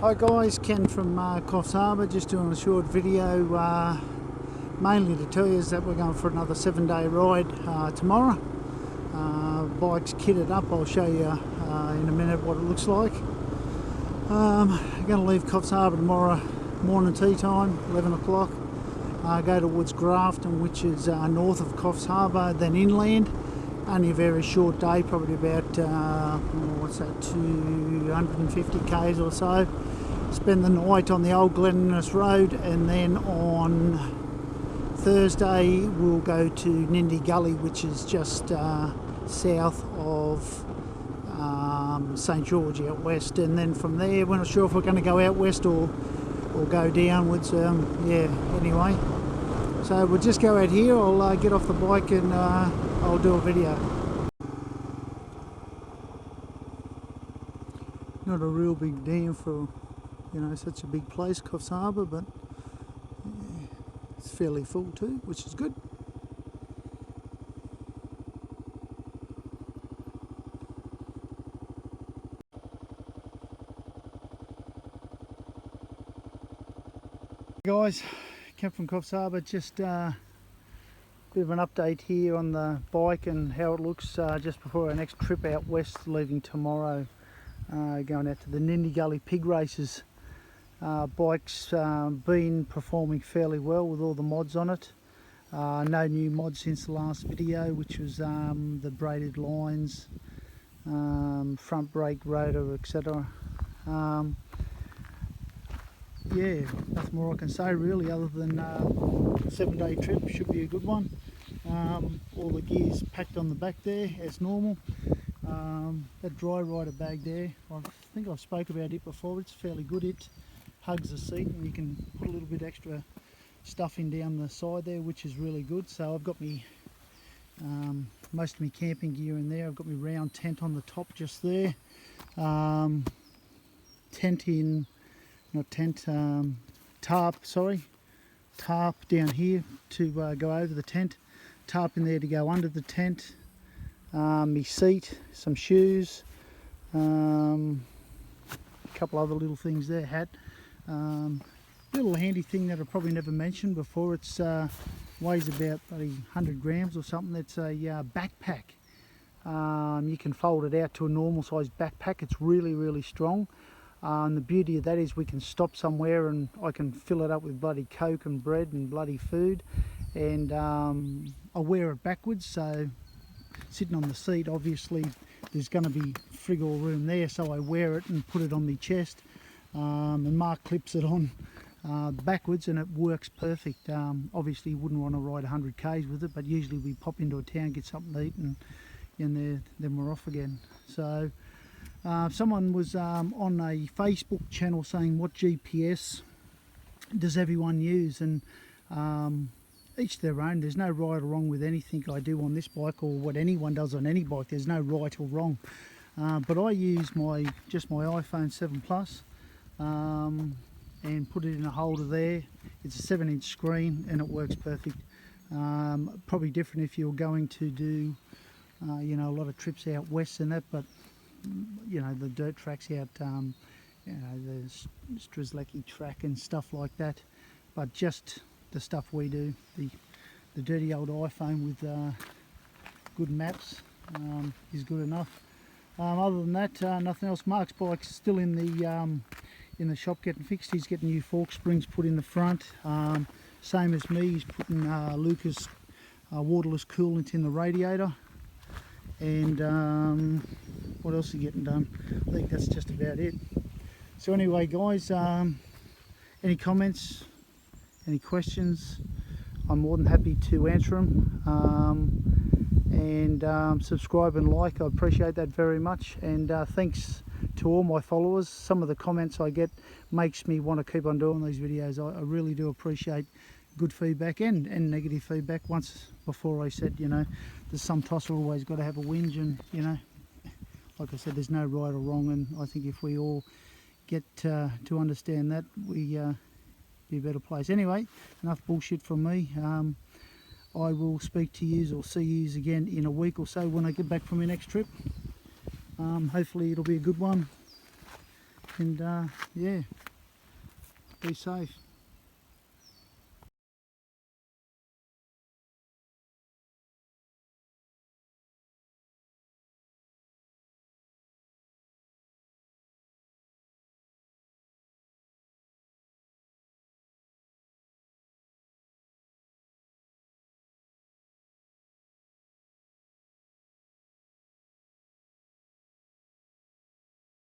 Hi guys, Ken from Coffs Harbour, just doing a short video mainly to tell you is that we're going for another 7-day ride tomorrow. Bike's kitted up, I'll show you in a minute what it looks like. I'm going to leave Coffs Harbour tomorrow morning tea time, 11 o'clock. Go towards Grafton, which is north of Coffs Harbour, then inland. Only a very short day, probably about, 250 k's or so. Spend the night on the old Glen Innes Road, and then on Thursday we'll go to Nindy Gully, which is just south of St George out west, and then from there we're not sure if we're going to go out west or go downwards. Anyway, so we'll just go out here. I'll get off the bike and I'll do a video. Not a real big dam for, such a big place, Coffs Harbour, but yeah, it's fairly full too, which is good. Guys, Ken from Coffs Harbour, just a bit of an update here on the bike and how it looks just before our next trip out west, leaving tomorrow, going out to the Nindy Gully pig races. Bike's been performing fairly well with all the mods on it. No new mods since the last video, which was the braided lines, front brake rotor, etc. Yeah, nothing more I can say really, other than 7-day trip should be a good one. All the gears packed on the back there as normal. That dry rider bag there, I think I've spoke about it before. It's fairly good. It hugs the seat and you can put a little bit extra stuff in down the side there, which is really good. So I've got me most of my camping gear in there. I've got my round tent on the top just there. Tarp down here to go over the tent, tarp in there to go under the tent, my seat, some shoes, a couple other little things there, hat. Little handy thing that I probably never mentioned before. It's weighs about 100 grams or something. It's a backpack. You can fold it out to a normal sized backpack. It's really strong. And the beauty of that is we can stop somewhere and I can fill it up with bloody Coke and bread and bloody food, and I wear it backwards, so sitting on the seat, obviously there's going to be frig all room there, so I wear it and put it on my chest, and Mark clips it on backwards, and it works perfect. Obviously you wouldn't want to ride 100 k's with it, but usually we pop into a town, get something to eat, and then we're off again. So someone was on a Facebook channel saying, what GPS does everyone use? And each their own. There's no right or wrong with anything I do on this bike, or what anyone does on any bike. There's no right or wrong. But I use just my iPhone 7 Plus and put it in a holder there. It's a 7-inch screen and it works perfect. Probably different if you're going to do a lot of trips out west and that, but the dirt tracks out, the Strzelecki track and stuff like that. But just the stuff we do, the dirty old iPhone with good maps is good enough. Other than that, nothing else. Mark's bike's still in the shop getting fixed. He's getting new fork springs put in the front. Same as me, he's putting Lucas waterless coolant in the radiator. And what else is getting done? I think that's just about it. So anyway guys, any comments, any questions, I'm more than happy to answer them. And subscribe and like, I appreciate that very much. And thanks to all my followers. Some of the comments I get makes me want to keep on doing these videos. I really do appreciate good feedback and negative feedback. Once before I said, there's some tosser always got to have a whinge, and like I said, there's no right or wrong, and I think if we all get to understand that, we be a better place. Anyway, enough bullshit from me. I will speak to yous or see yous again in a week or so when I get back from my next trip. Hopefully it'll be a good one, and yeah. Be safe.